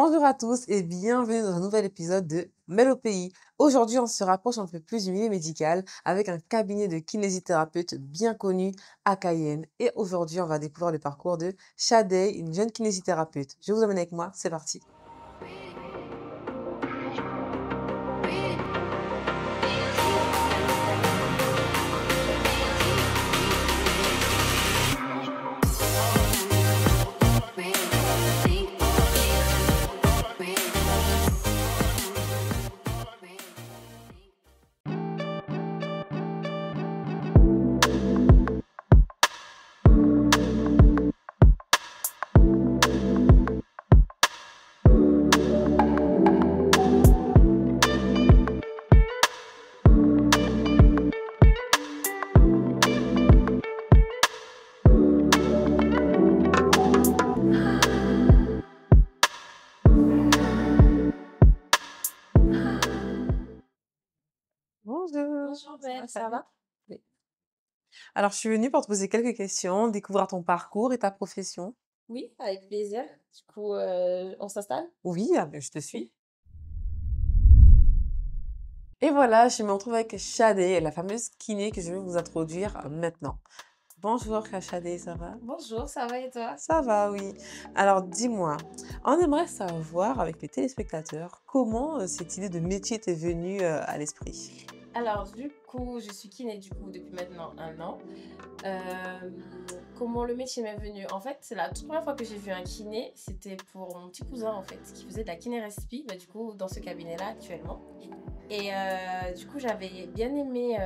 Bonjour à tous et bienvenue dans un nouvel épisode de Mel au pays. Aujourd'hui, on se rapproche un peu plus du milieu médical avec un cabinet de kinésithérapeute bien connu à Cayenne. Et aujourd'hui, on va découvrir le parcours de Shadé, une jeune kinésithérapeute. Je vous emmène avec moi, c'est parti. Bonjour. Bonjour Belle, ça va? Oui. Alors, je suis venue pour te poser quelques questions, découvrir ton parcours et ta profession. Oui, avec plaisir. Du coup, on s'installe? Oui, ah ben, je te suis. Et voilà, je me retrouve avec Shadé, la fameuse kiné que je vais vous introduire maintenant. Bonjour Shadé, ça va? Bonjour, ça va et toi? Ça va, oui. Alors dis-moi, on aimerait savoir avec les téléspectateurs comment cette idée de métier t'est venue à l'esprit. Alors, du coup, je suis kiné du coup depuis maintenant 1 an. Euh, Comment le métier m'est venu? En fait, c'est la toute première fois que j'ai vu un kiné, c'était pour mon petit cousin en fait, qui faisait de la kiné respi, bah, du coup, dans ce cabinet-là actuellement. Et du coup, j'avais bien aimé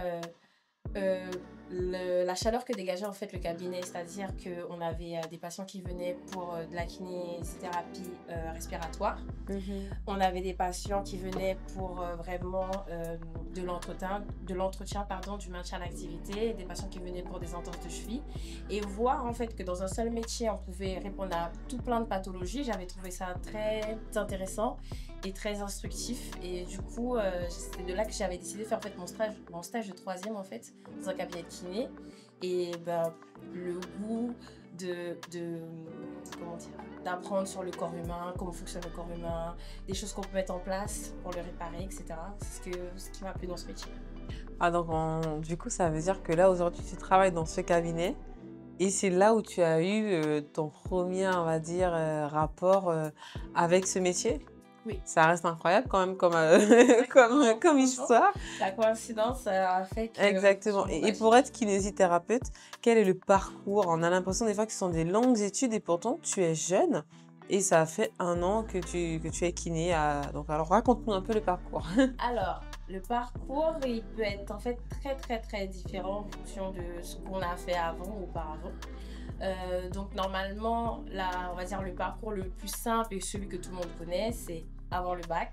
euh, la chaleur que dégageait en fait le cabinet, c'est-à-dire qu'on avait des patients qui venaient pour de la kinésithérapie respiratoire. Mhm. On avait des patients qui venaient pour vraiment de l'entretien, pardon, du maintien d'activité, des patients qui venaient pour des entorses de cheville. Et voir en fait que dans un seul métier, on pouvait répondre à tout plein de pathologies, j'avais trouvé ça très intéressant et très instructif. Et du coup, c'est de là que j'avais décidé de faire en fait mon stage de troisième en fait, dans un cabinet de kiné. Et ben, le goût de comment dire, d'apprendre sur le corps humain, comment fonctionne le corps humain, des choses qu'on peut mettre en place pour le réparer, etc. C'est ce qui m'a plu dans ce métier. Ah donc du coup ça veut dire que là aujourd'hui tu travailles dans ce cabinet et c'est là où tu as eu ton premier on va dire rapport avec ce métier. Oui. Ça reste incroyable quand même comme, comme Franchement, histoire. la coïncidence a fait que Exactement. je Et m'imagine. pour être kinésithérapeute, quel est le parcours? On a l'impression des fois que ce sont des longues études et pourtant tu es jeune et ça fait 1 an que tu es kiné. Donc alors raconte-nous un peu le parcours. Alors, le parcours, il peut être en fait très très très différent en fonction de ce qu'on a fait avant ou auparavant. Donc normalement, là, on va dire le parcours le plus simple et celui que tout le monde connaît, c'est avant le bac.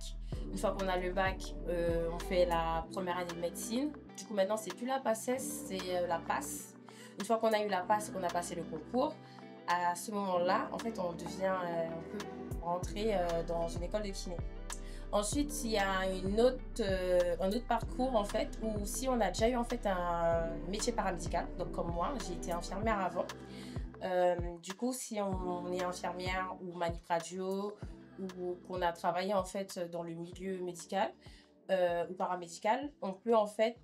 Une fois qu'on a le bac, on fait la première année de médecine. Du coup, maintenant, c'est plus la PACES, c'est la passe. Une fois qu'on a eu la passe et qu'on a passé le concours, à ce moment-là, en fait, on peut rentrer dans une école de kiné. Ensuite, il y a un autre parcours en fait où si on a déjà eu en fait un métier paramédical, donc comme moi, j'ai été infirmière avant. Du coup, si on est infirmière ou manip radio ou qu'on a travaillé en fait dans le milieu médical ou paramédical, on peut en fait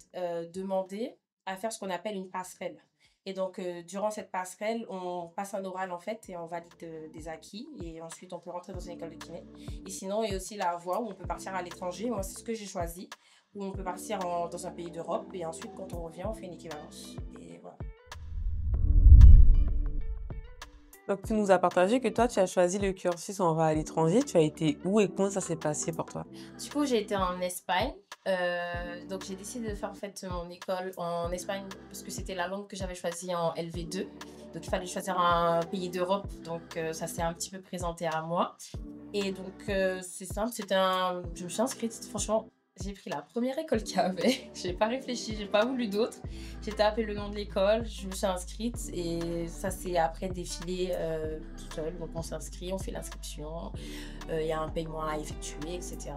demander à faire ce qu'on appelle une passerelle. Et donc, durant cette passerelle, on passe un oral en fait et on valide des acquis. Et ensuite, on peut rentrer dans une école de kiné. Et sinon, il y a aussi la voie où on peut partir à l'étranger. Moi, c'est ce que j'ai choisi. Où on peut partir dans un pays d'Europe. Et ensuite, quand on revient, on fait une équivalence. Et voilà. Donc tu nous as partagé que toi tu as choisi le cursus on va à l'étranger. Tu as été où et comment ça s'est passé pour toi? Du coup, j'ai été en Espagne. Donc, j'ai décidé de faire en fait mon école en Espagne parce que c'était la langue que j'avais choisie en LV2. Donc, il fallait choisir un pays d'Europe. Donc, ça s'est un petit peu présenté à moi. Et donc, c'est simple. Je me suis inscrite. Franchement, j'ai pris la première école qu'il y avait. J'ai pas réfléchi, j'ai pas voulu d'autres. J'ai tapé le nom de l'école, je me suis inscrite et ça s'est après défilé tout seul. Donc, on s'inscrit, on fait l'inscription. Il y a un paiement à effectuer, etc.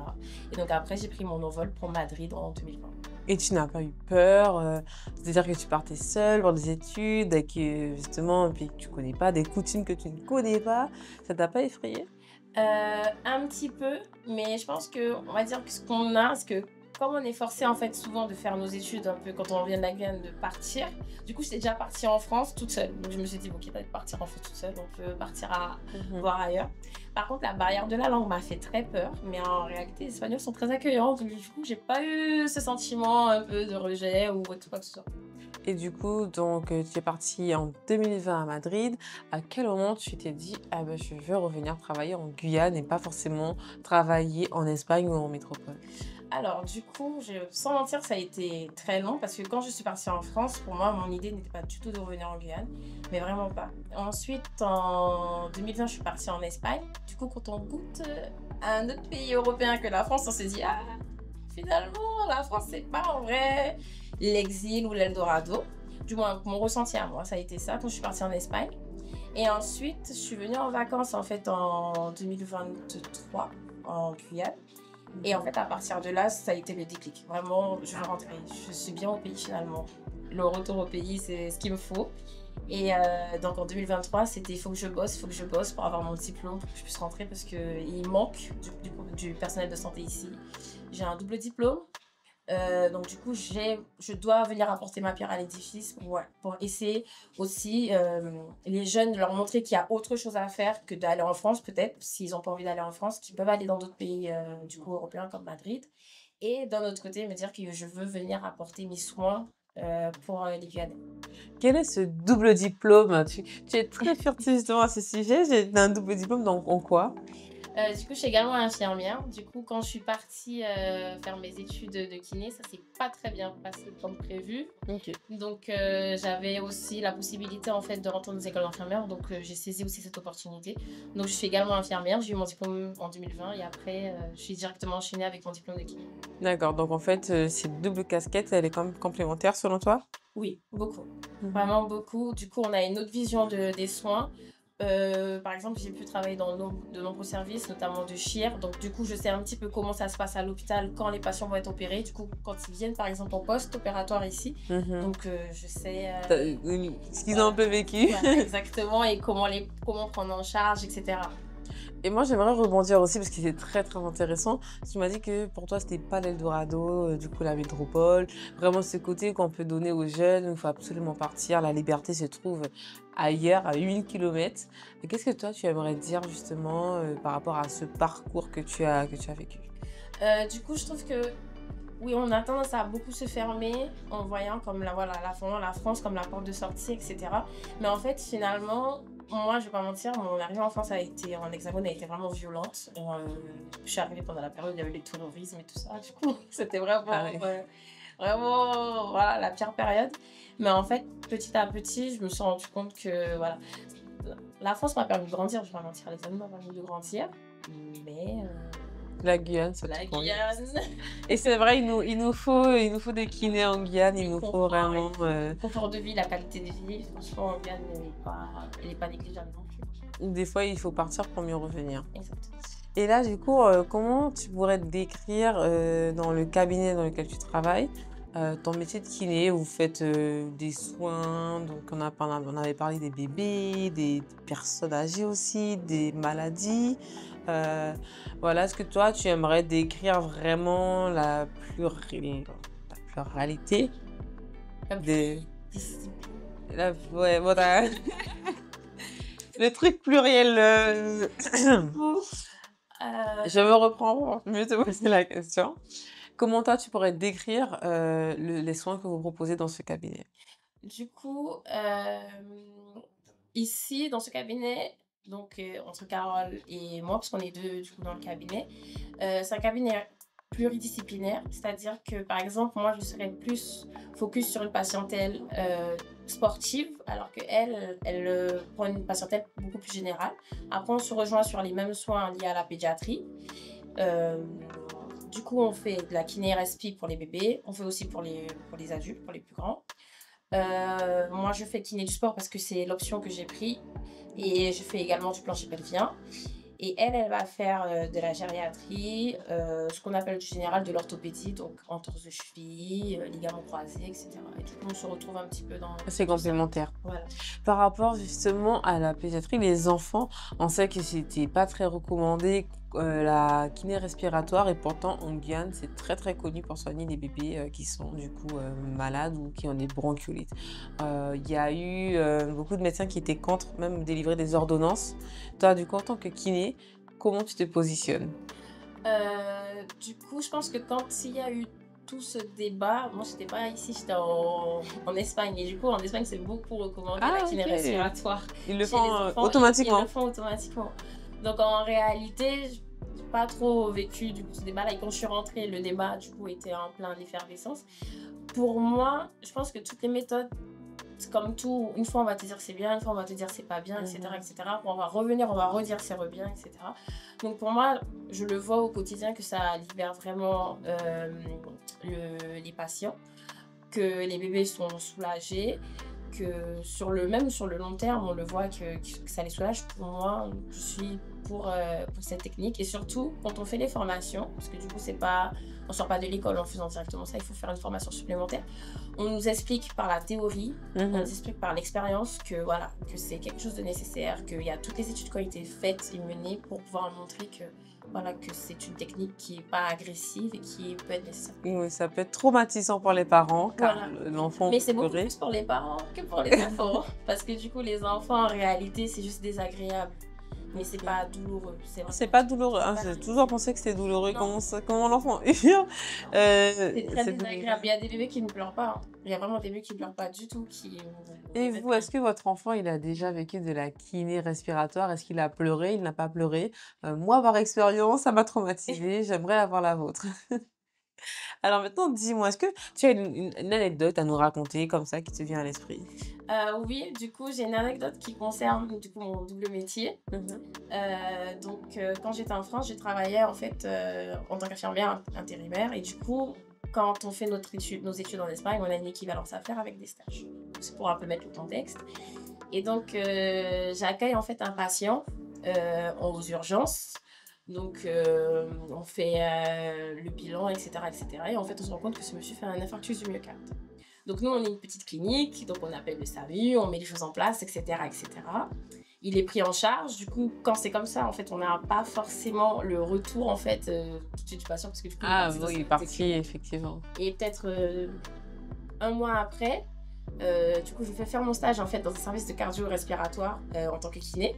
Et donc après, j'ai pris mon envol pour Madrid en 2020. Et tu n'as pas eu peur, c'est-à-dire que tu partais seule pour des études et que justement, un pays que tu connais pas, des coutumes que tu ne connais pas, ça t'a pas effrayée? Un petit peu, mais je pense qu'on va dire que ce qu'on a, c'est que comme on est forcé en fait souvent de faire nos études un peu quand on vient de la Guyane, de partir, du coup j'étais déjà partie en France toute seule. Donc je me suis dit, ok, peut partir en France toute seule, on peut partir à Mmh. voir ailleurs. Par contre, la barrière de la langue m'a fait très peur, mais en réalité, les Espagnols sont très accueillants, donc du coup, j'ai pas eu ce sentiment un peu de rejet ou quoi que ce soit. Et du coup, donc, tu es partie en 2020 à Madrid. À quel moment tu t'es dit: «Ah bah, je veux revenir travailler en Guyane et pas forcément travailler en Espagne ou en métropole»? Alors, du coup, sans mentir, ça a été très long parce que quand je suis partie en France, pour moi, mon idée n'était pas du tout de revenir en Guyane, mais vraiment pas. Ensuite, en 2020, je suis partie en Espagne. Du coup, quand on goûte à un autre pays européen que la France, on se dit, ah, finalement, la France, c'est pas en vrai l'exil ou l'Eldorado. Du moins, mon ressenti à moi, ça a été ça quand je suis partie en Espagne. Et ensuite, je suis venue en vacances en fait en 2023 en Guyane. Et en fait, à partir de là, ça a été le déclic. Vraiment, je veux rentrer. Je suis bien au pays finalement. Le retour au pays, c'est ce qu'il me faut. Et donc en 2023, c'était il faut que je bosse pour avoir mon diplôme, pour que je puisse rentrer parce qu'il manque du personnel de santé ici. J'ai un double diplôme. Donc du coup, je dois venir apporter ma pierre à l'édifice pour essayer aussi les jeunes, de leur montrer qu'il y a autre chose à faire que d'aller en France peut-être, s'ils n'ont pas envie d'aller en France, qu'ils peuvent aller dans d'autres pays du coup européens comme Madrid. Et d'un autre côté, me dire que je veux venir apporter mes soins pour les Guyanais. Quel est ce double diplôme? Tu es très furtive justement à ce sujet. J'ai un double diplôme dans en quoi? Du coup, je suis également infirmière. Du coup, quand je suis partie faire mes études de kiné, ça s'est pas très bien passé comme prévu. OK. Donc, j'avais aussi la possibilité en fait de rentrer dans des écoles d'infirmières. Donc, j'ai saisi aussi cette opportunité. Donc, je suis également infirmière. J'ai eu mon diplôme en 2020 et après, je suis directement enchaînée avec mon diplôme de kiné. D'accord, donc en fait, cette double casquette, elle est quand même complémentaire selon toi? Oui, beaucoup. Mmh. Vraiment beaucoup. Du coup, on a une autre vision des soins. Par exemple, j'ai pu travailler dans de nombreux services, notamment de chir. Donc, du coup, je sais un petit peu comment ça se passe à l'hôpital quand les patients vont être opérés. Du coup, quand ils viennent, par exemple, en post-opératoire ici. Mmh. Donc, je sais Oui, ce qu'ils ont un voilà, peu vécu. voilà, exactement, et comment prendre en charge, etc. Et moi, j'aimerais rebondir aussi parce que c'est très, très intéressant. Tu m'as dit que pour toi, c'était pas l'Eldorado, du coup, la métropole. Vraiment, ce côté qu'on peut donner aux jeunes, où il faut absolument partir. La liberté se trouve ailleurs, à 1 000 kilomètres. Et qu'est-ce que toi, tu aimerais dire justement par rapport à ce parcours que tu as vécu? Du coup, je trouve que oui, on a tendance à beaucoup se fermer en voyant comme voilà, la France comme la porte de sortie, etc. Mais en fait, finalement, moi, je vais pas mentir, mon arrivée en France en Hexagone a été vraiment violente. Je suis arrivée pendant la période où il y avait le terrorisme et tout ça. Du coup, c'était vraiment, Pareil. vraiment, voilà, la pire période. Mais en fait, petit à petit, je me suis rendu compte que, voilà, la France m'a permis de grandir, je vais pas mentir, les amis m'ont permis de grandir. Mais La Guyane, ça te la convient. Guyane, Et c'est vrai, il nous faut des kinés en Guyane, il le nous faut confort, vraiment. le confort de vie, la qualité de vie, franchement, en Guyane, elle est pas négligeable non plus. Des fois, il faut partir pour mieux revenir. Exactement. Et là, du coup, comment tu pourrais te décrire, dans le cabinet dans lequel tu travailles, ton métier de kiné? Vous faites, des soins, donc on avait parlé des bébés, des personnes âgées aussi, des maladies. Heu, voilà, est-ce que toi, tu aimerais décrire vraiment la pluralité La des pluridiscipline. la ouais, voilà, le truc pluriel, je me reprends pour mieux te poser la question. Comment toi, tu pourrais décrire, les soins que vous proposez dans ce cabinet? Du coup, ici, dans ce cabinet, donc entre Carole et moi, parce qu'on est 2 du coup dans le cabinet, c'est un cabinet pluridisciplinaire. C'est-à-dire que, par exemple, moi, je serais plus focus sur une patientèle, sportive, alors qu'elle, prend une patientèle beaucoup plus générale. Après, on se rejoint sur les mêmes soins liés à la pédiatrie. Hem, du coup, on fait de la kiné respi pour les bébés, on fait aussi pour les adultes, pour les plus grands. Moi, je fais kiné du sport parce que c'est l'option que j'ai pris et je fais également du plancher pelvien Et elle va faire de la gériatrie, ce qu'on appelle du général de l'orthopédie, donc entorse de cheville, ligaments croisés, etc. Et du coup, on se retrouve un petit peu dans C'est tout ça. complémentaire. Voilà. Par rapport justement à la pédiatrie, les enfants, on sait que c'était pas très recommandé, la kiné respiratoire et pourtant en Guyane, c'est très, très connu pour soigner les bébés, qui sont du coup, malades ou qui ont des bronchiolites. Il y a eu, beaucoup de médecins qui étaient contre même délivrer des ordonnances. Toi, du coup, en tant que kiné, comment tu te positionnes? Du coup, je pense que quand il y a eu tout ce débat, moi, j'étais pas ici, j'étais en Espagne. Et du coup, en Espagne, c'est beaucoup recommandé la Ah kiné OK! respiratoire Ils le chez les font, enfants. Ils le automatiquement? font automatiquement. Donc, en réalité, j'ai pas trop vécu du coup ce débat-là. Et quand je suis rentrée, le débat, du coup, était en plein effervescence. Pour moi, je pense que toutes les méthodes, c'est comme tout, une fois on va te dire c'est bien, une fois on va te dire c'est pas bien, etc., Mmh. etc. On va revenir, on va redire c'est bien, etc. Donc pour moi, je le vois au quotidien que ça libère vraiment les patients, que les bébés sont soulagés, que même sur le long terme, on le voit que ça les soulage. Pour moi, je suis pour cette technique. Et surtout, quand on fait les formations, parce que du coup, c'est pas, on sort pas de l'école en faisant directement ça, il faut faire une formation supplémentaire. On nous explique par la théorie, on nous Mmh. explique par l'expérience que voilà, que c'est quelque chose de nécessaire, qu'il y a toutes les études qui ont été faites et menées pour pouvoir montrer que voilà, que c'est une technique qui est pas agressive et qui peut être nécessaire. Oui, ça peut être traumatisant pour les parents car Voilà. l'enfant Mais peut c'est beaucoup pleurer. plus pour les parents que pour les enfants. Parce que du coup, les enfants, en réalité, c'est juste désagréable. Mais c'est OK. pas douloureux. C'est C'est vraiment pas douloureux, c'est hein, pas j'ai toujours agressif. pensé que c'était douloureux. Non, Comment l'enfant hurle, non. C'est très c'est douloureux. désagréable. Il y a des bébés qui ne pleurent pas, hein. Il y a vraiment des bébés qui ne pleurent pas du tout, qui Et même vous, pas. est-ce que votre enfant, il a déjà vécu de la kiné respiratoire? Est-ce qu'il a pleuré? Il n'a pas pleuré? Moi, par expérience, ça m'a traumatisée, j'aimerais avoir la vôtre. Alors maintenant, dis-moi, est-ce que tu as une anecdote à nous raconter comme ça qui te vient à l'esprit? Oui, du coup, j'ai une anecdote qui concerne du coup mon double métier. Mmh. Quand j'étais en France, j'ai travaillé en fait en tant qu'infirmière intérimaire. Et du coup, quand on fait nos études en Espagne, on a une équivalence à faire avec des stages. C'est pour un peu mettre le contexte. Et donc, j'accueille en fait un patient aux urgences. Donc, on fait le bilan, etc., etc. Et cetera. Et en fait, on se rend compte que ce monsieur fait un infarctus du myocarde. Donc, nous, on est une petite clinique, donc on appelle le SAMU, on met les choses en place, etc., etc. Il est pris en charge. Du coup, quand c'est comme ça, en fait, on n'a pas forcément le retour, en fait, tout de suite du patient, parce que du coup, il est Ah parti dans oui, il est ses parti activités. effectivement. Et peut-être un mois après, du coup, je fais faire mon stage, en fait, dans un service de cardio-respiratoire en tant que kiné.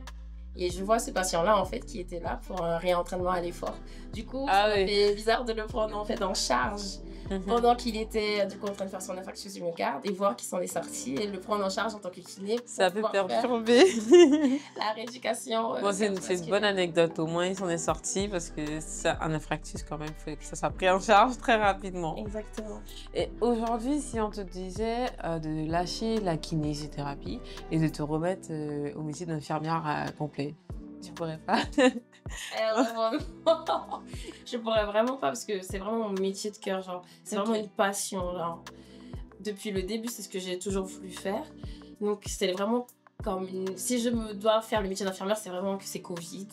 Et je vois ce patient-là, en fait, qui était là pour un réentraînement à l'effort. Du coup, ça Ah m'a oui. fait bizarre de le prendre, en fait, en charge Mmh. pendant qu'il était, du coup, en train de faire son infarctus du myocarde et voir qu'il s'en est sorti et le prendre en charge en tant que kiné pour Ça peut pouvoir faire perturber. la rééducation Bon, c'est une bonne cardiovasculaire. anecdote, au moins il s'en est sorti parce que ça un infarctus quand même, il faut que ça soit pris en charge très rapidement. Exactement. Et aujourd'hui, si on te disait, de lâcher la kinésithérapie et de te remettre, au métier d'infirmière à complet, tu pourrais pas? Vraiment, je pourrais vraiment pas parce que c'est vraiment mon métier de cœur, genre, c'est vraiment OK. une passion, genre. Depuis le début, c'est ce que j'ai toujours voulu faire. Donc, c'est vraiment comme si je me dois faire le métier d'infirmière, c'est vraiment que c'est Covid,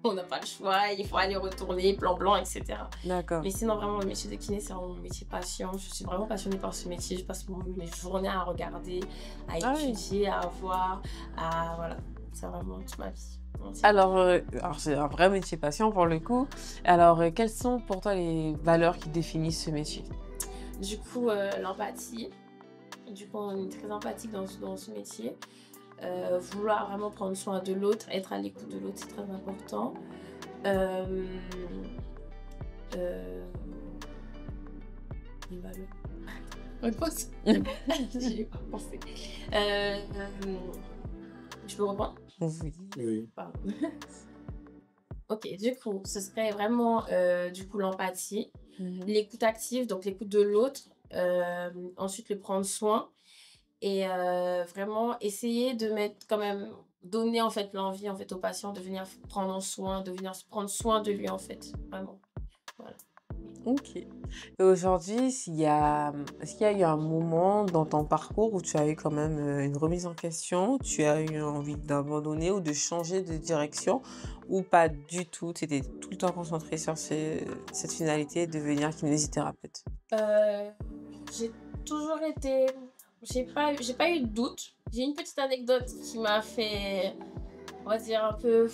on n'a pas le choix, il faut aller retourner, plan blanc, etc. D'accord. Mais sinon, vraiment, le métier de kiné, c'est vraiment mon métier passion. Je suis vraiment passionnée par ce métier. Je passe mes journées à regarder, à Ah oui. étudier, à voir, à... Voilà. C'est vraiment toute ma vie entière. Alors c'est un vrai métier passion pour le coup. Alors, quelles sont pour toi les valeurs qui définissent ce métier? Du coup, l'empathie. Du coup, on est très empathique dans ce métier. Vouloir vraiment prendre soin de l'autre, être à l'écoute de l'autre, c'est très important. Euh, euh, les valeurs. Repose. J'y ai pas pensé. Euh, je peux reprendre? Oui. Oui. Pardon. Ok, du coup, ce serait vraiment du coup l'empathie, Mmh. l'écoute active, donc l'écoute de l'autre, ensuite le prendre soin et vraiment essayer de mettre quand même, donner en fait l'envie en fait au patient de venir prendre soin, de venir prendre soin de lui en fait, vraiment. Voilà. OK. Et aujourd'hui, est-ce qu'il y a eu un moment dans ton parcours où tu as eu quand même, une remise en question? Tu as eu envie d'abandonner ou de changer de direction ou pas du tout? Tu étais tout le temps concentrée sur cette finalité, devenir kinésithérapeute? Heu, j'ai toujours été j'ai pas eu de doute. J'ai une petite anecdote qui m'a fait, on va dire un peu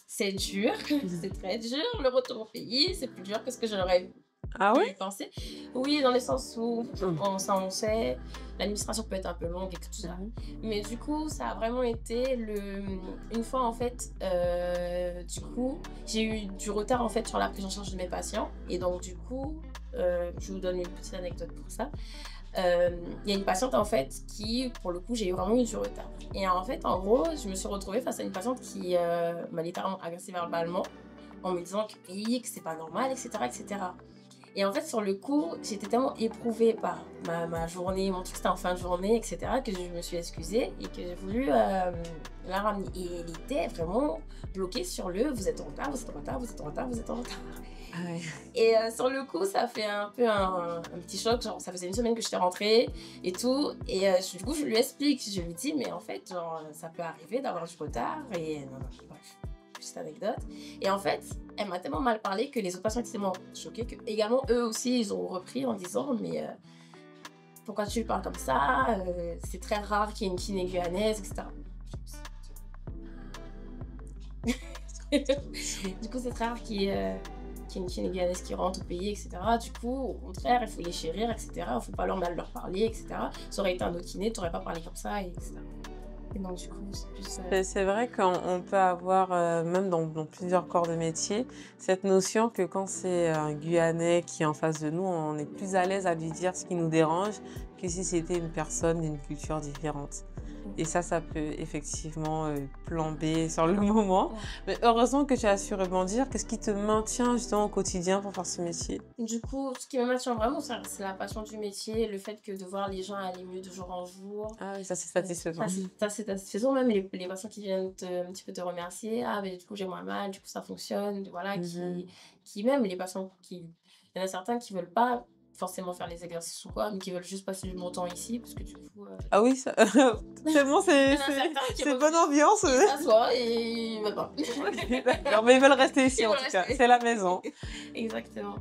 c'est dur, c'est très dur. Le retour au pays, c'est plus dur que ce que j'aurais Ah pu ouais? penser. Oui, dans le sens où Mmh. on sait, l'administration peut être un peu longue et tout ça. Mmh. Mais du coup, ça a vraiment été une fois en fait, du coup, j'ai eu du retard en fait sur la prise en charge de mes patients et donc du coup, je vous donne une petite anecdote pour ça. Il y a une patiente en fait qui, pour le coup, j'ai vraiment eu du retard. Et en fait, en gros, je me suis retrouvée face à une patiente qui m'a littéralement agressée verbalement en me disant que oui, que c'est pas normal, etc., etc. Et cetera. Et en fait, sur le coup, j'étais tellement éprouvée par ma journée, mon truc c'était en fin de journée, etc., que je me suis excusée et que j'ai voulu la ramener. Et elle était vraiment bloquée sur le vous êtes en retard, vous êtes en retard, vous êtes en retard, vous êtes en retard. Ah ouais. Et sur le coup, ça fait un peu un petit choc, genre ça faisait une semaine que j'étais rentrée et tout. Et du coup, je lui explique, je lui dis, mais en fait, genre, ça peut arriver d'avoir du retard. Et non, non, bref, petite anecdote. Et en fait, elle m'a tellement mal parlé que les autres patients étaient tellement choqués que également eux aussi, ils ont repris en disant, mais pourquoi tu lui parles comme ça? C'est très rare qu'il y ait une kiné guyanaise, etc. Du coup, c'est très rare qu'il y ait une Sénégalaise qui rentre au pays, etc. Du coup, au contraire, il faut les chérir, etc. Il ne faut pas leur mal leur parler, etc. Ça aurait été un autre kiné, tu n'aurais pas parlé comme ça, etc. Et donc, du coup, c'est plus. C'est vrai qu'on peut avoir, même dans plusieurs corps de métier, cette notion que quand c'est un Guyanais qui est en face de nous, on est plus à l'aise à lui dire ce qui nous dérange que si c'était une personne d'une culture différente. Et ça peut effectivement, plomber sur le moment. Ouais. Mais heureusement que tu as su rebondir. Qu'est-ce qui te maintient justement au quotidien pour faire ce métier? Du coup, ce qui me maintient vraiment, c'est la passion du métier, le fait que de voir les gens aller mieux de jour en jour. Ah oui, ça c'est Ça, satisfaisant. c'est satisfaisant, même les patients qui viennent un petit peu te remercier. Ah, mais du coup, j'ai moins mal, du coup, ça fonctionne. Voilà, Mmh. qui même les patients qui. Il y en a certains qui veulent pas forcément faire les exercices ou quoi, mais qui veulent juste passer du bon temps ici, parce que du coup. Ah oui, ça tellement Il y c'est en a c'est certains qui c'est bonne refusent, ambiance, ils s'assoient et ils veulent pas. OK, d'accord, mais ils veulent rester ici Ils en veulent tout cas, rester. c'est la maison. Exactement.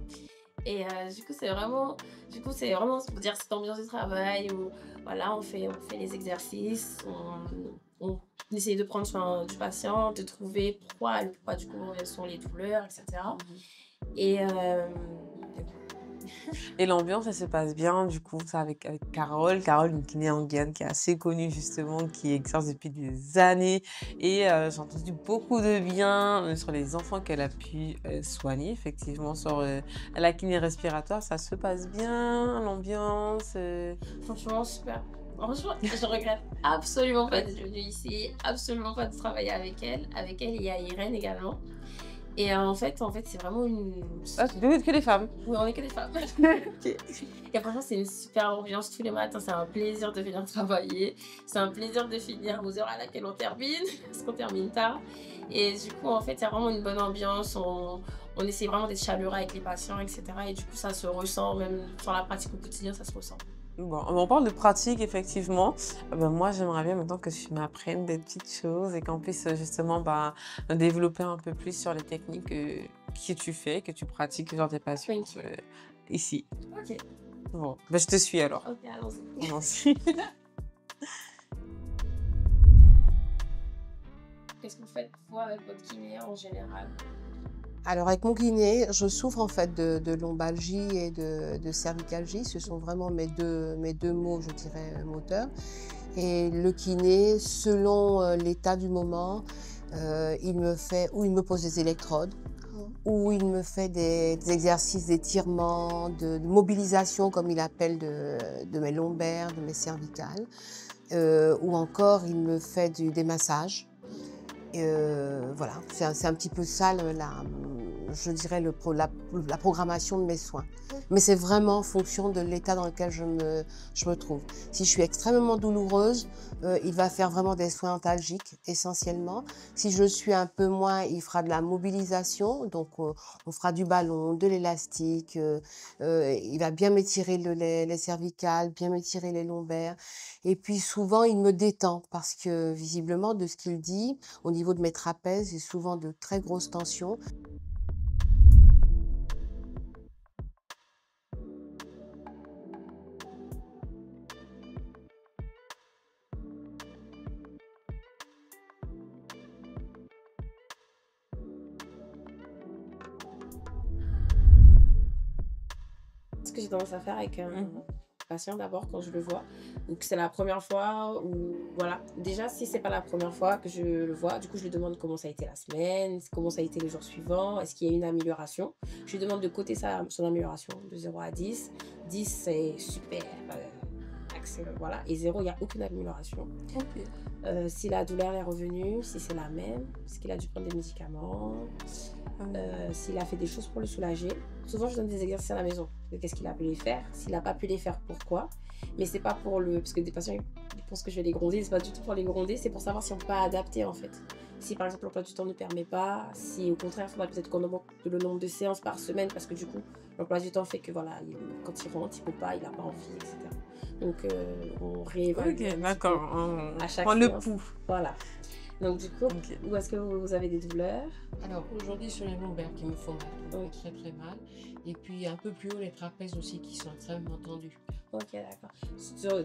Et du coup, c'est vraiment pour dire cette ambiance de travail où voilà, on fait les exercices, on essaye de prendre soin du patient, de trouver pourquoi du coup, quelles sont les douleurs, etc. Mmh. Et Et l'ambiance, elle se passe bien du coup, ça avec Carole. Carole, une kiné en Guyane qui est assez connue justement, qui exerce depuis des années et j'ai entendu beaucoup de bien, sur les enfants qu'elle a pu, soigner effectivement sur, la kiné respiratoire. Ça se passe bien, l'ambiance, franchement, super. Franchement, je regrette absolument pas d'être venue ici, absolument pas de travailler avec elle. Avec elle, il y a Irène également. Et en fait, c'est vraiment une. Ah, vous êtes que les femmes? Oui, on est que des femmes. OK. Et franchement, c'est une super ambiance tous les matins. C'est un plaisir de venir travailler. C'est un plaisir de finir aux heures à laquelle on termine, parce qu'on termine tard. Et du coup, en fait, il y a vraiment une bonne ambiance. On essaie vraiment d'être chaleureux avec les patients, etc. Et du coup, ça se ressent, même sur la pratique au quotidien, ça se ressent. Bon, on parle de pratique effectivement. Moi, j'aimerais bien maintenant que tu m'apprennes des petites choses et qu'on puisse, justement, développer un peu plus sur les techniques, que tu fais, que tu pratiques sur tes patients, Thank you. ici. Ok, Bon, je te suis alors. ok, allons-y. Merci. Qu'est-ce que vous faites, vous, avec votre kiné en général? Alors avec mon kiné, je souffre en fait de lombalgie et de cervicalgie. Ce sont vraiment mes deux maux, je dirais, moteurs. Et le kiné, selon l'état du moment, il me pose des électrodes, ou il me fait des exercices d'étirement, de mobilisation, comme il appelle, de mes lombaires, de mes cervicales. Ou encore il me fait des massages. Voilà, c'est un petit peu ça je dirais, la programmation de mes soins. Mais c'est vraiment en fonction de l'état dans lequel je me trouve. Si je suis extrêmement douloureuse, il va faire vraiment des soins antalgiques essentiellement. Si je suis un peu moins, il fera de la mobilisation, donc on fera du ballon, de l'élastique, il va bien m'étirer les cervicales, bien m'étirer les lombaires. Et puis souvent, il me détend parce que visiblement, de ce qu'il dit, au niveau de mes trapèzes, j'ai souvent de très grosses tensions. Ce que j'ai tendance à faire avec un patient d'abord quand je le vois, ou que c'est la première fois, ou voilà. Déjà, si c'est pas la première fois que je le vois, du coup, je lui demande comment ça a été la semaine, comment ça a été les jours suivants, est-ce qu'il y a une amélioration. Je lui demande de coter son amélioration de 0 à 10. 10, c'est super, voilà. Et 0, il n'y a aucune amélioration. Si la douleur est revenue, si c'est la même, est-ce qu'il a dû prendre des médicaments, s'il a fait des choses pour le soulager. Souvent, je donne des exercices à la maison. Qu'est-ce qu'il a pu les faire? S'il n'a pas pu les faire, pourquoi? Mais c'est pas pour le... Parce que des patients, ils pensent que je vais les gronder. C'est pas du tout pour les gronder. C'est pour savoir si on peut pas adapter, en fait. Si, par exemple, l'emploi du temps ne permet pas. Si, au contraire, il faudra peut-être qu'on augmente le nombre de séances par semaine. Parce que, du coup, l'emploi du temps fait que, voilà, quand il rentre, il peut pas, il n'a pas envie, etc. Donc, on réévalue. Ok, d'accord. À chaque On le séance. pouls. Voilà. Donc, du coup, où est-ce que vous avez des douleurs? Alors aujourd'hui, sur les lombaires qui me font mal, très très mal. Et puis un peu plus haut, les trapèzes aussi qui sont extrêmement tendus. Ok, d'accord.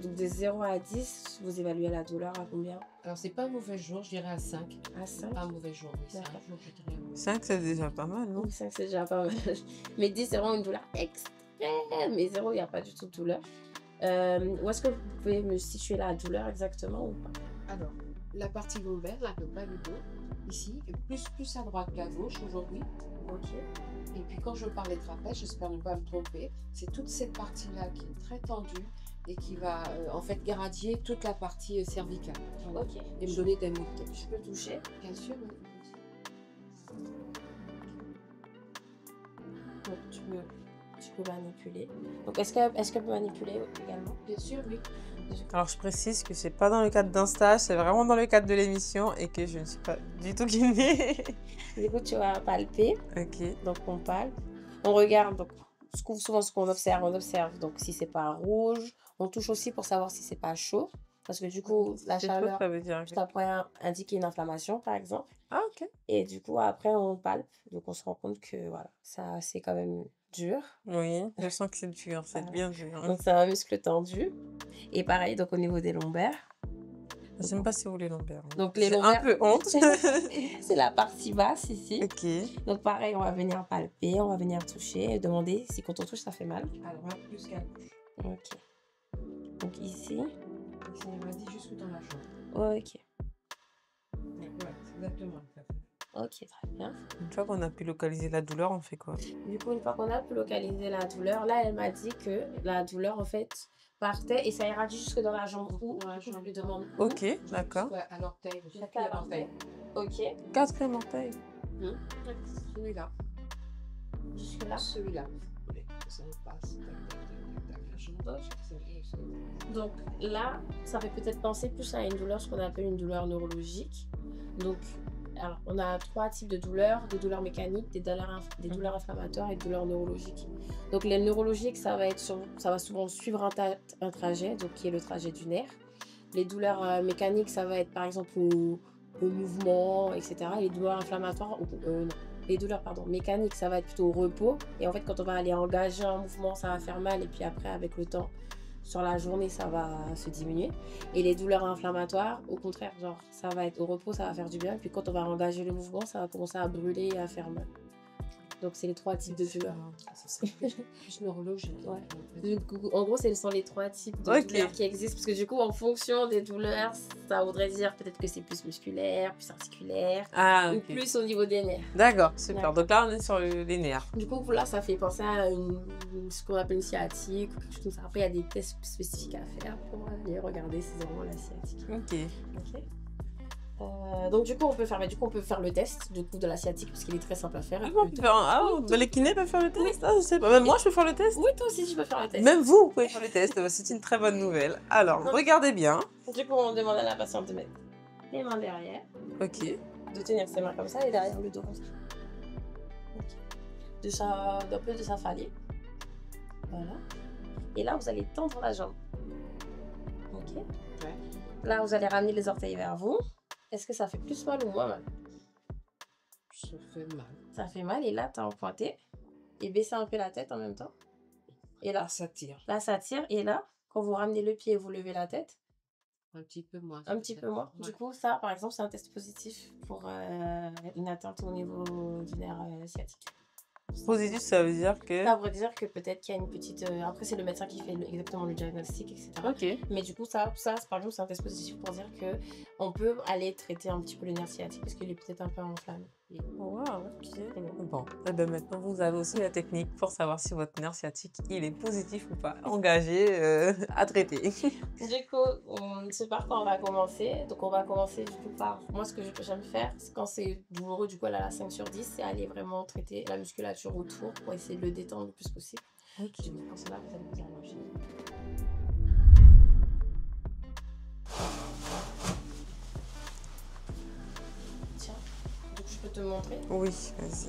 Donc de 0 à 10, vous évaluez la douleur à combien? Alors c'est pas un mauvais jour, je dirais à 5. À 5? Pas un mauvais jour, oui, c'est un D'accord. jour, je dirais. 5, c'est déjà pas mal, non? 5, c'est déjà pas mal. Mais 10, c'est vraiment une douleur extrême. Mais 0, il n'y a pas du tout de douleur. Où est-ce que vous pouvez me situer la douleur exactement ou pas? Alors, la partie lombaire, là, le bas du dos, ici, est plus à droite qu'à gauche aujourd'hui. Ok. Et puis quand je parle des trapèzes, j'espère ne pas me tromper, c'est toute cette partie-là qui est très tendue et qui va en fait irradier toute la partie cervicale. Voilà. Ok. Et me donner des maux de tête. Je peux toucher? Bien sûr, oui. Donc, tu peux manipuler. Donc, est-ce qu'elle peut manipuler également? Bien sûr, oui. Alors, je précise que c'est pas dans le cadre d'un stage, c'est vraiment dans le cadre de l'émission et que je ne suis pas du tout kiné. Du coup, tu vas palper. Ok. Donc, on palpe. On regarde. Donc, souvent, ce qu'on observe, on observe. Donc, si c'est pas rouge, on touche aussi pour savoir si c'est pas chaud. Parce que du coup, la C'est chaud, chaleur, ça veut dire. ça pourrait indiquer une inflammation, par exemple. Ah, ok. Et du coup, après, on palpe. Donc, on se rend compte que voilà, ça, c'est quand même dur. Oui, je sens que c'est dur, c'est Voilà. bien dur. Donc, c'est un muscle tendu. Et pareil, donc au niveau des lombaires. Je sais même pas si vous les lombaires. Donc, les J'ai lombaires, un peu honte. c'est la partie basse ici. Ok. Donc, pareil, on va venir palper, on va venir toucher et demander si quand on touche, ça fait mal. Alors, là, plus qu'à gauche. Ok. Donc, ici. Ici, on m'a dit jusque dans la jambe. Ok. Ouais, c'est exactement ça. Ok, très bien. Une fois qu'on a pu localiser la douleur, on fait quoi? Du coup, une fois qu'on a pu localiser la douleur, là, elle m'a dit que la douleur, en fait, partait et ça irradie jusque dans la jambe. Où? Je lui demande. Où? Ok, d'accord. Ouais, à l'orteil, le Jusqu'à l'orteil. Ok. Quatrième orteil. Celui-là. Jusque là. Celui-là. Oui, ça passe. La jambe. Donc là, ça fait peut-être penser plus à une douleur, ce qu'on appelle une douleur neurologique. Donc, alors, on a 3 types de douleurs, des douleurs mécaniques, des douleurs inflammatoires et des douleurs neurologiques. Donc, les neurologiques, ça va souvent suivre un trajet, donc qui est le trajet du nerf. Les douleurs mécaniques, ça va être par exemple au mouvement, etc. Et les douleurs inflammatoires, non. Les douleurs mécaniques, ça va être plutôt au repos. Et en fait, quand on va aller engager un mouvement, ça va faire mal. Et puis après, avec le temps, sur la journée, ça va se diminuer. Et les douleurs inflammatoires, au contraire, genre, ça va être au repos, ça va faire du bien. Et puis quand on va engager le mouvement, ça va commencer à brûler et à faire mal. Donc, c'est les 3 types de douleurs. C'est plus neurologique. Ouais. En gros, ce sont les 3 types de douleurs qui existent. Parce que du coup, en fonction des douleurs, ça voudrait dire peut-être que c'est plus musculaire, plus articulaire, Ah, ou plus au niveau des nerfs. D'accord, super. D'accord. Donc là, on est sur les nerfs. Du coup, là, ça fait penser à ce qu'on appelle une sciatique ou quelque chose comme ça. Après, il y a des tests spécifiques à faire pour aller regarder si c'est vraiment la sciatique. Ok. Ok. Donc du coup, on peut faire le test du coup de la sciatique parce qu'il est très simple à faire. On peut faire les kinés peuvent faire le test? Ah, je sais pas. Même moi, je peux faire le test? Oui, toi aussi, tu peux faire le test. Même vous pouvez faire le test. C'est une très bonne nouvelle. Alors, regardez bien. Du coup, on demande à la patiente de mettre les mains derrière, Ok. de tenir ses mains comme ça et derrière le dos comme ça. Ok. D'un peu de s'affaler. Voilà. Et là, vous allez tendre la jambe. Ok. Ouais. Là, vous allez ramener les orteils vers vous. Est-ce que ça fait plus mal ou moins mal? Ça fait mal. Ça fait mal et là, tu as empointé et baissé un peu la tête en même temps. Et là, Ça tire. là, ça tire. Et là, quand vous ramenez le pied et vous levez la tête, Un petit peu moins. un petit peu moins. Ouais. Du coup, ça, par exemple, c'est un test positif pour une atteinte au niveau du nerf sciatique. Positif, ça veut dire que. Ça veut dire que peut-être qu'il y a une petite... après, c'est le médecin qui fait exactement le diagnostic, etc. Ok. Mais du coup, ça par exemple, c'est un test positif pour dire qu'on peut aller traiter un petit peu le nerf sciatique parce qu'il est peut-être un peu enflammé. Wow, ok. Bon, et ben maintenant vous avez aussi la technique pour savoir si votre nerf sciatique il est positif ou pas, engagé à traiter. Du coup, ce par quoi on va commencer. Donc, on va commencer du coup par... Moi, ce que j'aime faire, c'est quand c'est douloureux, du coup, elle a la 5 sur 10, c'est aller vraiment traiter la musculature autour pour essayer de le détendre le plus possible. Ok. Du coup, pour cela, vous allez vous allonger. Tiens, donc je peux te montrer. Oui, vas-y.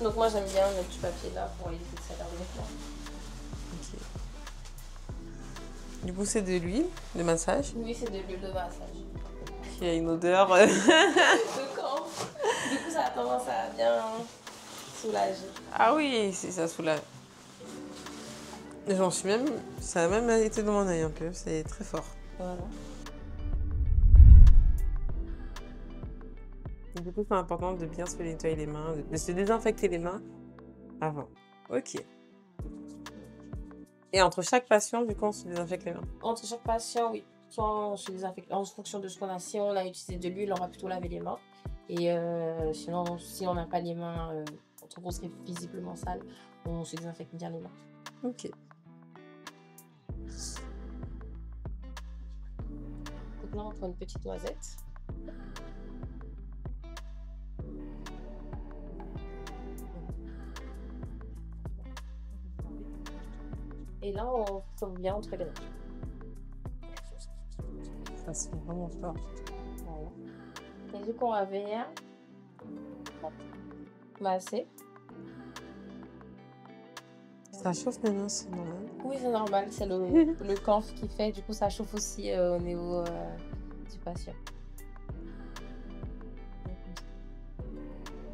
Donc, moi, j'aime bien mettre du papier là pour éviter que ça garde le froid. Ok. Du coup, c'est de l'huile de massage Oui, c'est de l'huile de massage. qui a une odeur. De camp. Du coup, ça a tendance à bien soulager. Ah oui, c'est ça soulage. J'en suis même. Ça a même été dans mon œil un peu, c'est très fort. Voilà. Et du coup, c'est important de bien se nettoyer les mains, de se désinfecter les mains avant. Ok. Et entre chaque patient, du coup, on se désinfecte les mains. Entre chaque patient, oui. Soit on se désinfecte en fonction de ce qu'on a. Si on a utilisé de l'huile, on va plutôt laver les mains. Et sinon, si on n'a pas les mains, on trouve qu'on serait visiblement sale, on se désinfecte bien les mains. Ok. Donc là, on prend une petite noisette. Et là, on sauve bien entre les mains. Ça, c'est vraiment fort. Et du coup, on va venir masser. Ça chauffe les mains, c'est normal. Oui, c'est normal, c'est le camp qui fait. Du coup, ça chauffe aussi au niveau du patient.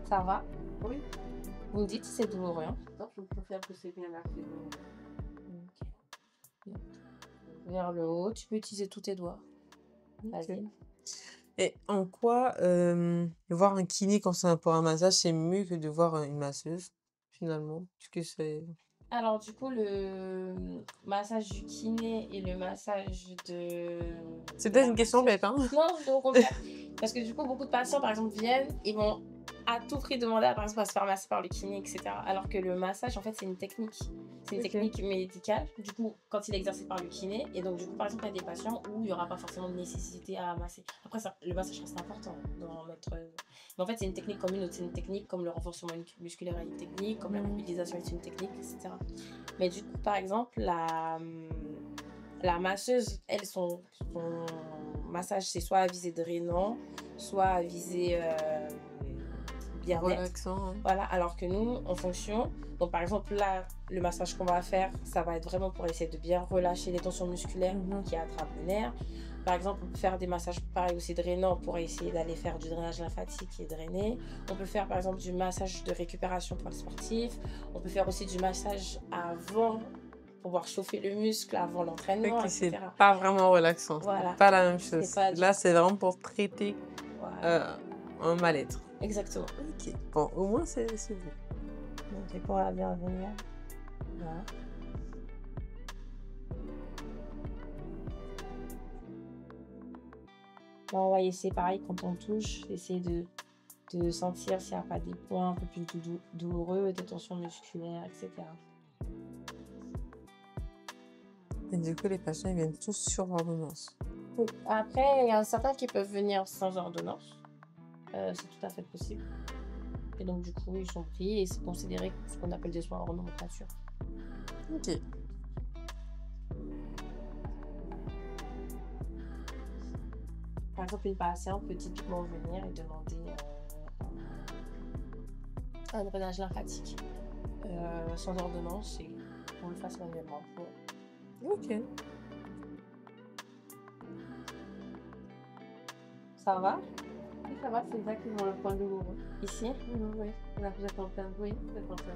Ça va? Oui. Vous me dites si c'est douloureux. Hein? Non, je préfère que c'est bien fait. Ok. Vers le haut, tu peux utiliser tous tes doigts. Vas-y. Et en quoi voir un kiné quand c'est pour un massage, c'est mieux que de voir une masseuse, finalement? Parce que c'est... Alors, du coup, le massage du kiné et le massage de... C'est peut-être une question bête, hein? Non, c'est au contraire. Parce que du coup, beaucoup de patients, par exemple, viennent, ils vont à tout prix demander par exemple, à se faire masser par le kiné, etc. Alors que le massage, en fait, c'est une technique. C'est une technique médicale, du coup, quand il est exercé par le kiné. Et donc, du coup, par exemple, il y a des patients où il n'y aura pas forcément de nécessité à masser. Après, ça, le massage reste important dans notre... Mais en fait, c'est une technique comme une autre. C'est une technique comme le renforcement musculaire est une technique, comme la mobilisation est une technique, etc. Mais du coup, par exemple, la masseuse, elle, son massage, c'est soit à visée drainant, soit à visée bien relaxant. Hein. Voilà, alors que nous, en fonction, donc par exemple là, le massage qu'on va faire, ça va être vraiment pour essayer de bien relâcher les tensions musculaires qui attrapent le nerf. Par exemple, on peut faire des massages pareil aussi drainants pour essayer d'aller faire du drainage lymphatique et drainer. On peut faire par exemple du massage de récupération pour les sportifs. On peut faire aussi du massage avant pour pouvoir chauffer le muscle avant l'entraînement, etc. C'est pas vraiment relaxant. Voilà. C'est pas la même chose. Là, c'est vraiment pour traiter un mal-être. Exactement. Ok. Bon, au moins, c'est bon. Donc, c'est pour la bienvenue. Voilà. Là, on va essayer, pareil, quand on touche, essayer de sentir s'il n'y a pas des points un peu plus douloureux, des tensions musculaires, etc. Et du coup, les patients, ils viennent tous sur ordonnance. Oui. Après, il y a certains qui peuvent venir sans ordonnance. C'est tout à fait possible. Et donc, du coup, ils sont pris et c'est considéré ce qu'on appelle des soins hors nomenclature. Ok. Par exemple, une patiente peut typiquement venir et demander un drainage lymphatique sans ordonnance et qu'on le fasse manuellement. Ouais. Ok. Ça va? Oui, ça va, c'est exactement le point douloureux. Ici? Oui, là, vous êtes en plein, oui, vous êtes en plein.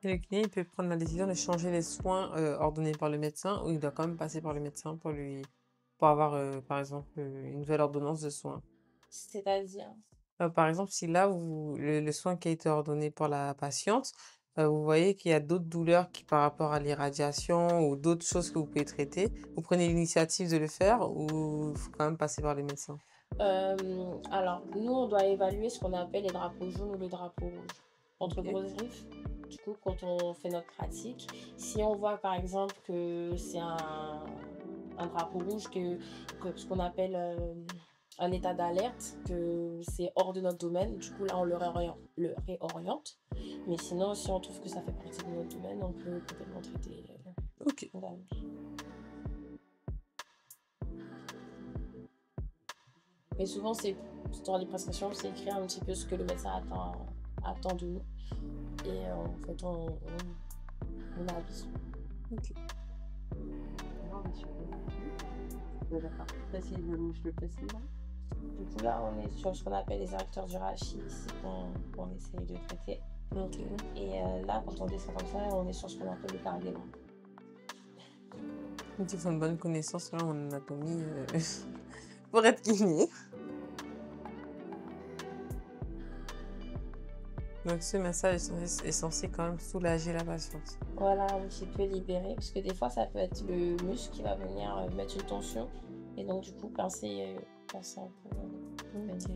Et le kiné, il peut prendre la décision de changer les soins ordonnés par le médecin ou il doit quand même passer par le médecin pour avoir, par exemple, une nouvelle ordonnance de soins. C'est-à-dire? Par exemple, si là, le soin qui a été ordonné pour la patiente, vous voyez qu'il y a d'autres douleurs qui, par rapport à l'irradiation ou d'autres choses que vous pouvez traiter, vous prenez l'initiative de le faire ou il faut quand même passer par le médecin? Alors, nous, on doit évaluer ce qu'on appelle les drapeaux jaunes ou le drapeau rouge. Entre Ok. grosses griffes, du coup, quand on fait notre pratique, si on voit par exemple que c'est un drapeau rouge, que ce qu'on appelle un état d'alerte, que c'est hors de notre domaine, du coup, là, on le réoriente. Mais sinon, si on trouve que ça fait partie de notre domaine, on peut complètement traiter. Ok. Voilà. Mais souvent, c'est dans les prescriptions, c'est écrit un petit peu ce que le médecin attend de nous. Et en fait, on avise. Ok. Non, mais vous avez pas précis, le muscle précis, là. Du coup, là, on est sur ce qu'on appelle les érecteurs du rachis ici qu'on essaye de traiter. Ok. Et là, quand on descend comme ça, on est sur ce qu'on appelle le cardiaque. Donc, il faut une bonne connaissance là, en anatomie pour être kiné. Donc, ce massage est censé quand même soulager la patiente. Voilà, un petit peu libéré. Parce que des fois, ça peut être le muscle qui va venir mettre une tension. Et donc, du coup, pincer un peu. Ok.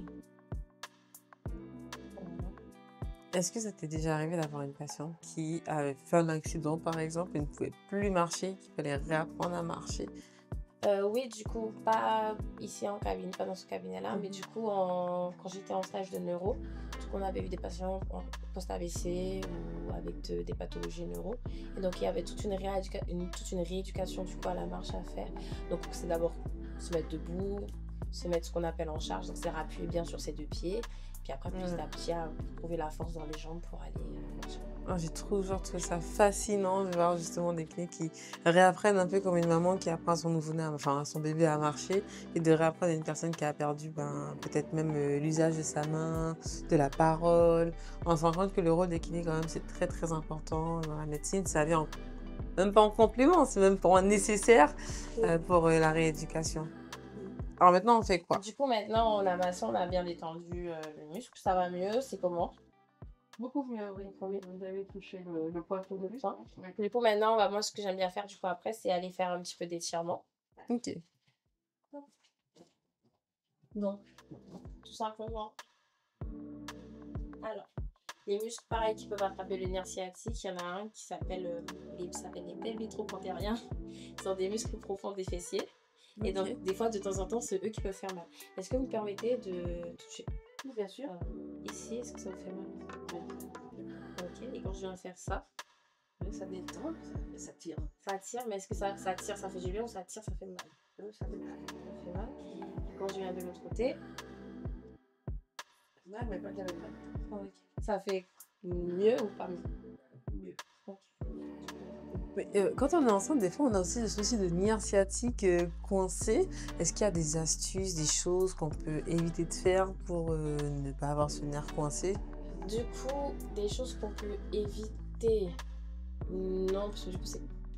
Est-ce que ça t'est déjà arrivé d'avoir une patiente qui avait fait un accident, par exemple, et ne pouvait plus marcher, qu'il fallait réapprendre à marcher? Oui, du coup, pas ici en cabine, pas dans ce cabinet-là, mais du coup, quand j'étais en stage de neuro, du coup, on avait eu des patients en post-AVC ou avec des pathologies neuro. Et donc, il y avait toute une rééducation du coup à la marche à faire. Donc, c'est d'abord se mettre debout, se mettre ce qu'on appelle en charge, donc c'est appuyer bien sur ses deux pieds. Puis après, petit à petit, à trouver la force dans les jambes pour aller marcher. J'ai toujours trouvé ça fascinant de voir justement des kinés qui réapprennent un peu comme une maman qui apprend à son nouveau-né, enfin à son bébé à marcher, et de réapprendre à une personne qui a perdu peut-être même l'usage de sa main, de la parole. On se rend compte que le rôle des kinés quand même c'est très très important dans la médecine. Ça vient même pas en complément, c'est même pour un nécessaire pour la rééducation. Alors maintenant on fait quoi? Du coup, maintenant, on a bien détendu le muscle, ça va mieux, c'est comment? Beaucoup mieux, oui. Vous avez touché le point de vue. Du coup, maintenant, moi, ce que j'aime bien faire, du coup, après, c'est aller faire un petit peu d'étirement. Ok. Donc, tout simplement. Alors, les muscles, pareil, qui peuvent attraper le nerf sciatique, il y en a un qui s'appelle les pelvitropantériens. Ce sont des muscles profonds des fessiers. Et donc, des fois, de temps en temps, c'est eux qui peuvent faire mal. Est-ce que vous me permettez de toucher? Oui, bien sûr. Ici, est-ce que ça vous fait mal? Ok, et quand je viens faire ça, Ça détend, ça tire. ça tire, mais est-ce que ça tire, ça fait du bien ou ça tire, ça fait mal? Ça fait mal. Ça fait mal. Et quand je viens de l'autre côté, Ouais, mais pas de la même manière. ok, ça fait mieux ou pas mieux? Mieux. Ok. Mais, quand on est enceinte, des fois, on a aussi le souci de nerf sciatique coincé. Est-ce qu'il y a des astuces, des choses qu'on peut éviter de faire pour ne pas avoir ce nerf coincé? Du coup, des choses qu'on peut éviter, non, parce que du coup,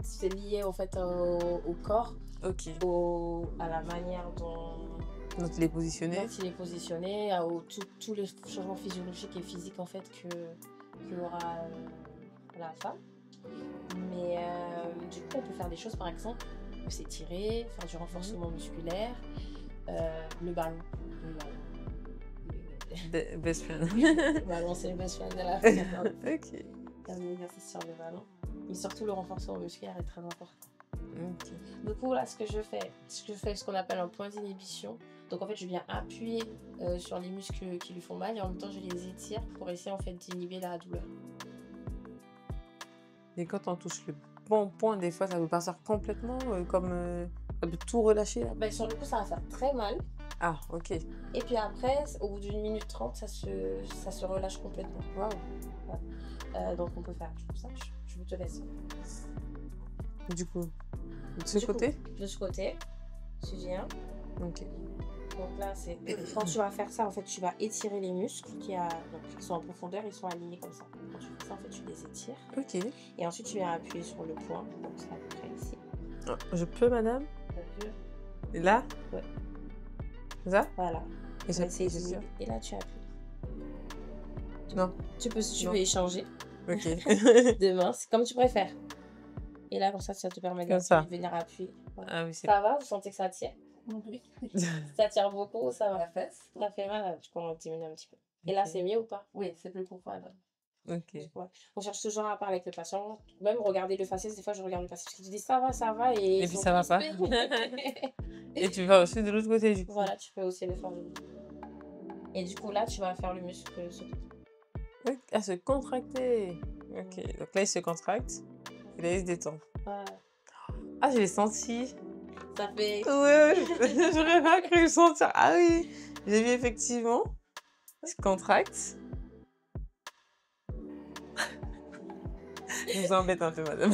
c'est lié en fait au corps, Ok. à la manière dont Donc, il est positionné. il est positionné, tous les changements physiologiques et physiques en fait que aura la femme. Mais du coup, on peut faire des choses, par exemple, on peut s'étirer, faire du renforcement musculaire, le ballon. Best friend. Le ballon, c'est le best friend de la fille. Ok. Un exercice sur le ballon. Mais surtout, le renforcement musculaire est très important. Ok. Du coup, là, ce que je fais ce qu'on appelle un point d'inhibition. Donc, en fait, je viens appuyer sur les muscles qui lui font mal et en même temps, je les étire pour essayer en fait d'inhiber la douleur. Et quand on touche le bon point, des fois, ça peut partir complètement, ça peut tout relâcher là. Ben, sur le coup, ça va faire très mal. Ah, ok. Et puis après, au bout d'une minute 30, ça se relâche complètement. Waouh. Donc, on peut faire comme ça. Je te laisse. Du coup, de ce Du côté? coup, de ce côté, tu viens. Ok. Donc là, c'est quand tu vas faire ça, en fait, tu vas étirer les muscles qui sont en profondeur, ils sont alignés comme ça. Quand tu fais ça, en fait, tu les étires. Ok. Et ensuite, tu viens appuyer sur le point, donc c'est à peu près ici. Ah, je peux, madame? T'as vu? Et là? Ouais. Ça? Voilà. Et On va ça, essayer c'est sûr? Et là, tu appuies. Non. Tu peux, si tu Non. veux échanger Ok. de main, c'est comme tu préfères. Et là, comme ça te permet Comme ça. de venir appuyer. Voilà. Ah oui, c'est... Ça va? Vous sentez que ça tire? Ça tire beaucoup ou ça va? La fesse. Ça fait mal, je peux diminuer un petit peu. Et là, Ok. c'est mieux ou pas? Oui, c'est plus profond. Ok. Ouais. On cherche toujours à parler avec le patient. Même regarder le faciès, des fois je regarde le patient. Je dis ça va. Et puis ça va pas. Et tu vas aussi de l'autre côté, du coup. Voilà, tu peux aussi le faire. Et du coup, là, tu vas faire le muscle. Ok. Ah, se contracter. Ok. Donc là, il se contracte. Et là, il se détend. Voilà. Ah, je l'ai senti. Ça fait. Ouais, j'aurais pas cru le sentir. Ah oui, j'ai vu effectivement. Il se contracte. Je vous embête un peu, madame.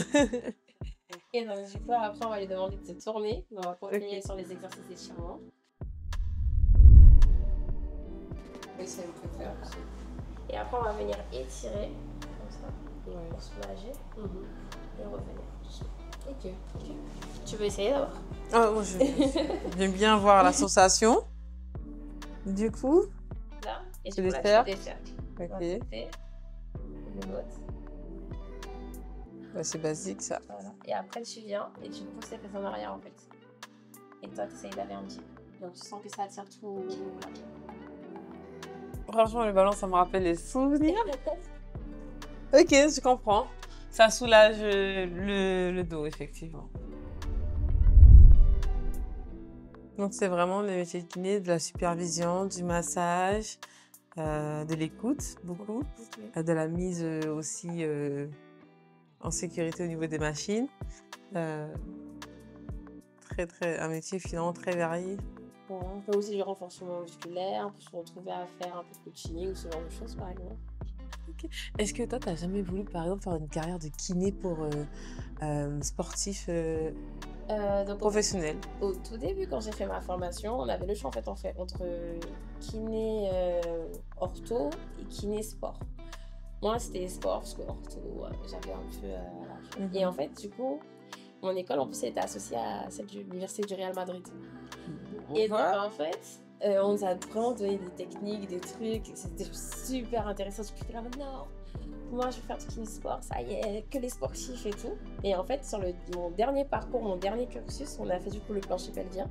Et donc, du coup, après, on va lui demander de se tourner. On va continuer Ok. sur les exercices d'étirement. Oui, ça me préfère aussi. Et après, on va venir étirer, comme ça, Ouais. pour soulager. Et revenir. Ok. Tu veux essayer d'abord? Ah, moi, j'aime bien voir la sensation. Du coup, Là. Et Tu du coup, là, desserres? tu desserres. ok. Côté, de l'autre. Ouais, c'est basique ça. Voilà. Et après, tu viens et tu pousses les fesses en arrière en fait. Et toi, tu essayes d'aller un petit peu. Donc, tu sens que ça attire tout. Franchement, le ballon, ça me rappelle les souvenirs. Ok, je comprends. Ça soulage le dos, effectivement. Donc, c'est vraiment le métier de kiné, de la supervision, du massage, de l'écoute, beaucoup, de la mise aussi en sécurité au niveau des machines. Un métier finalement très varié. Voilà. On peut aussi du renforcement musculaire, on peut se retrouver à faire un peu de coaching ou ce genre de choses par exemple. Est-ce que toi, tu n'as jamais voulu, par exemple, faire une carrière de kiné pour sportif Donc, professionnel? au tout début, quand j'ai fait ma formation, on avait le choix en fait entre kiné ortho et kiné sport. Moi, c'était sport parce que ortho, j'avais un peu l'âge. Et en fait, du coup, mon école en plus elle était associée à celle de l'université du Real Madrid. Et donc, en fait, on nous a vraiment donné des techniques, des trucs. C'était super intéressant. Je me là, non, moi je vais faire du kiné sport, ça y est, que les sportifs et tout. Et en fait, sur mon dernier parcours, mon dernier cursus, on a fait du coup le plancher pelvien.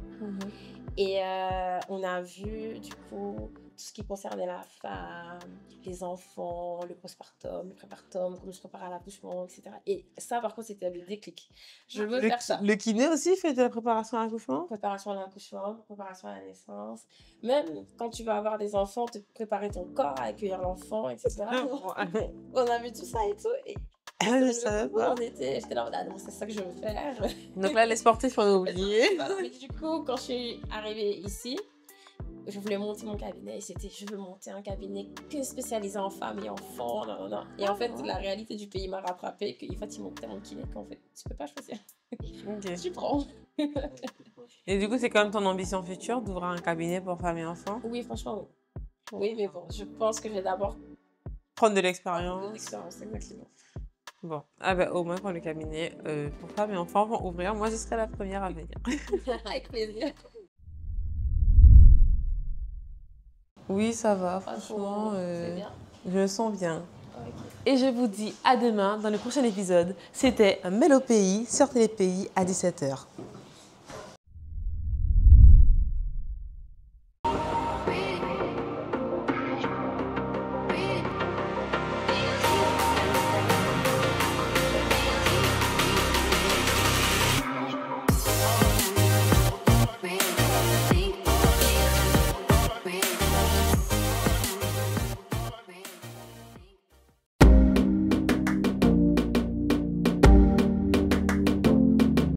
Et on a vu du coup tout ce qui concernait la femme, les enfants, le postpartum, le prépartum, comment se prépare à l'accouchement, etc. Et ça, par contre, c'était le déclic. Je veux faire ça. Le kiné aussi fait de la préparation à l'accouchement? Préparation à l'accouchement, préparation à la naissance. Même quand tu vas avoir des enfants, te préparer ton corps à accueillir l'enfant, etc. On a vu tout ça et tout. Et Je savais pas. j'étais là, ah non, c'est ça que je veux faire. Donc là, les sportifs, on a oublié. Mais du coup, quand je suis arrivée ici, je voulais monter mon cabinet et c'était je veux monter un cabinet que spécialisé en femmes et enfants. Non. Et en fait, la réalité du pays m'a rattrapé qu'il faut qu'ils montent tellement de kiné qu'en fait, tu peux pas choisir. Ok. Tu prends. Et du coup, c'est quand même ton ambition future d'ouvrir un cabinet pour femmes et enfants? Oui, franchement, oui. Oui, mais bon, je pense que je vais d'abord Prendre de prendre l'expérience. l'expérience, exactement. Bon, ah ben, au moins pour le cabinet, pour femmes et enfants vont ouvrir. Moi, je serai la première à venir. Avec plaisir. Oui, ça va, franchement, C'est bien. je me sens bien. Ok. Et je vous dis à demain dans le prochain épisode. C'était Mel au pays sur Télépays à 17h.